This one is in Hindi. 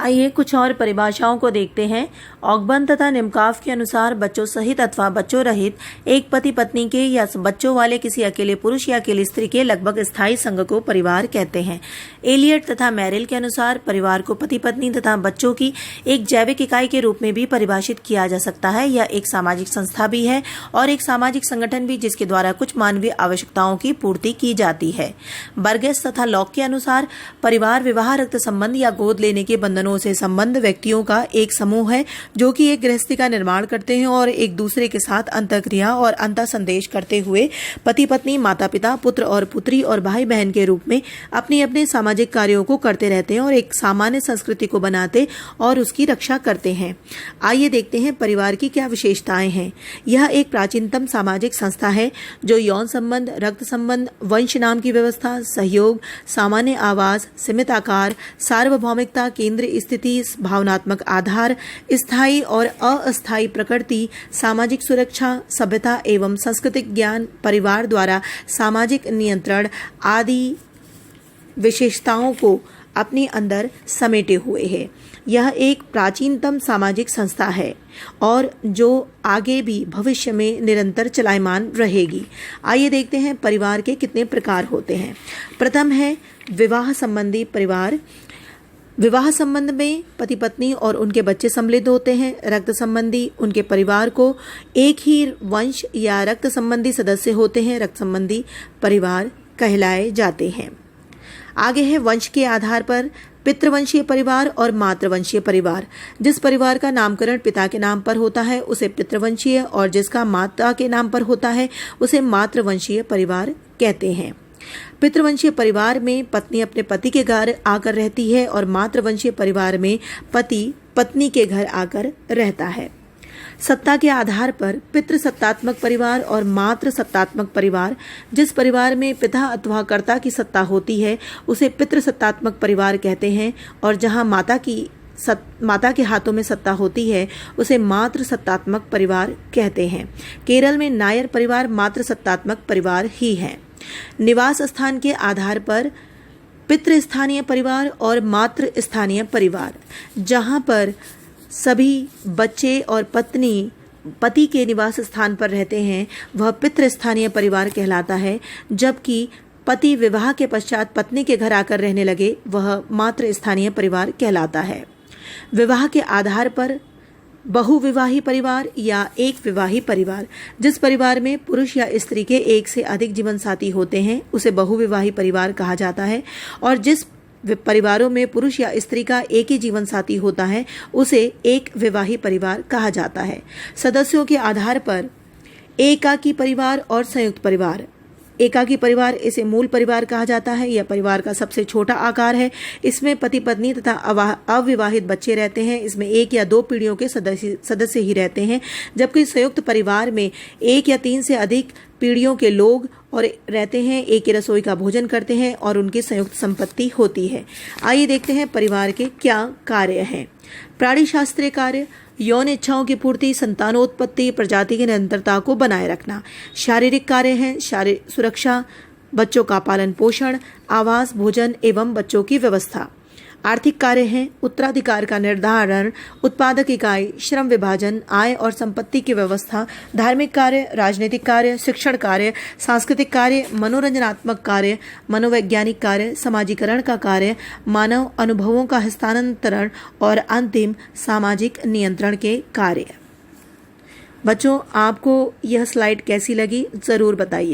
आइए कुछ और परिभाषाओं को देखते हैं। ऑगबर्न तथा निमकाफ के अनुसार बच्चों सहित अथवा बच्चों रहित एक पति पत्नी के या बच्चों वाले किसी अकेले पुरुष या अकेली स्त्री के लगभग स्थायी संघ को परिवार कहते हैं। एलियट तथा मैरिल के अनुसार परिवार को पति पत्नी तथा बच्चों की एक जैविक इकाई के रूप में भी परिभाषित किया जा सकता है। यह एक सामाजिक संस्था भी है और एक सामाजिक संगठन भी, जिसके द्वारा कुछ मानवीय आवश्यकताओं की पूर्ति की जाती है। बर्गेस तथा लॉक के अनुसार परिवार विवाह, रक्त संबंध या गोद लेने के बंधनों से संबंध व्यक्तियों का एक समूह है जो कि एक गृहस्थी का निर्माण करते हैं और एक दूसरे के साथ अंतःक्रिया और अंतः संदेश करते हुए पति पत्नी, माता पिता, पुत्र और पुत्री और भाई बहन के रूप में अपने अपने सामाजिक कार्यों को करते रहते हैं और एक सामान्य संस्कृति को बनाते और उसकी रक्षा करते हैं। आइए देखते हैं परिवार की क्या विशेषताएं हैं। यह एक प्राचीनतम सामाजिक संस्था है जो यौन संबंध, रक्त संबंध, वंश नाम की व्यवस्था, सहयोग, सामान्य आवास, सीमित आकार, सार्वभौमिकता, केंद्र स्थिति, भावनात्मक आधार, स्थायी और अस्थायी प्रकृति, सामाजिक सुरक्षा, सभ्यता एवं सांस्कृतिक ज्ञान, परिवार द्वारा सामाजिक नियंत्रण आदि विशेषताओं को अपने अंदर समेटे हुए है। यह एक प्राचीनतम सामाजिक संस्था है और जो आगे भी भविष्य में निरंतर चलायमान रहेगी। आइए देखते हैं परिवार के कितने प्रकार होते हैं। प्रथम है विवाह संबंधी परिवार। विवाह संबंध में पति पत्नी और उनके बच्चे सम्मिलित होते हैं। रक्त संबंधी उनके परिवार को एक ही वंश या रक्त संबंधी सदस्य होते हैं। रक्त संबंधी परिवार कहलाए जाते हैं। आगे है वंश के आधार पर पितृवंशीय परिवार और मातृवंशीय परिवार। जिस परिवार का नामकरण पिता के नाम पर होता है उसे पितृवंशीय और जिसका माता के नाम पर होता है उसे मातृवंशीय परिवार कहते हैं। पितृवंशीय परिवार में पत्नी अपने पति के घर आकर रहती है और मातृवंशीय परिवार में पति पत्नी के घर आकर रहता है। सत्ता के आधार पर पितृसत्तात्मक परिवार और मातृ सत्तात्मक परिवार। जिस परिवार में पिता अथवा कर्ता की सत्ता होती है उसे पितृसत्तात्मक परिवार कहते हैं और जहां माता के हाथों में सत्ता होती है उसे मातृ सत्तात्मक परिवार कहते हैं। केरल में नायर परिवार मातृ सत्तात्मक परिवार ही है। निवास स्थान के आधार पर पितृस्थानीय परिवार और मातृ स्थानीय परिवार। जहां पर सभी बच्चे और पत्नी पति के निवास स्थान पर रहते हैं वह पितृस्थानीय परिवार कहलाता है, जबकि पति विवाह के पश्चात पत्नी के घर आकर रहने लगे वह मातृ स्थानीय परिवार कहलाता है। विवाह के आधार पर बहुविवाही परिवार या एक विवाही परिवार। जिस परिवार में पुरुष या स्त्री के एक से अधिक जीवन साथी होते हैं उसे बहुविवाही परिवार कहा जाता है और जिस परिवारों में पुरुष या स्त्री का एक ही जीवन साथी होता है उसे एक विवाही परिवार कहा जाता है। सदस्यों के आधार पर एकाकी परिवार और संयुक्त परिवार। एकाकी परिवार इसे मूल परिवार कहा जाता है। यह परिवार का सबसे छोटा आकार है। इसमें पति पत्नी तथा अविवाहित बच्चे रहते हैं। इसमें एक या दो पीढ़ियों के सदस्य ही रहते हैं, जबकि संयुक्त परिवार में एक या तीन से अधिक पीढ़ियों के लोग और रहते हैं, एक ही रसोई का भोजन करते हैं और उनकी संयुक्त संपत्ति होती है। आइए देखते हैं परिवार के क्या कार्य हैं। प्राणीशास्त्रीय कार्य, यौन इच्छाओं की पूर्ति, संतानोत्पत्ति, प्रजाति की निरंतरता को बनाए रखना। शारीरिक कार्य हैं सुरक्षा, बच्चों का पालन पोषण, आवास, भोजन एवं बच्चों की व्यवस्था। आर्थिक कार्य हैं उत्तराधिकार का निर्धारण, उत्पादक इकाई, श्रम विभाजन, आय और संपत्ति की व्यवस्था। धार्मिक कार्य, राजनीतिक कार्य, शिक्षण कार्य, सांस्कृतिक कार्य, मनोरंजनात्मक कार्य, मनोवैज्ञानिक कार्य, समाजीकरण का कार्य, मानव अनुभवों का हस्तांतरण और अंतिम सामाजिक नियंत्रण के कार्य। बच्चों, आपको यह स्लाइड कैसी लगी जरूर बताइए।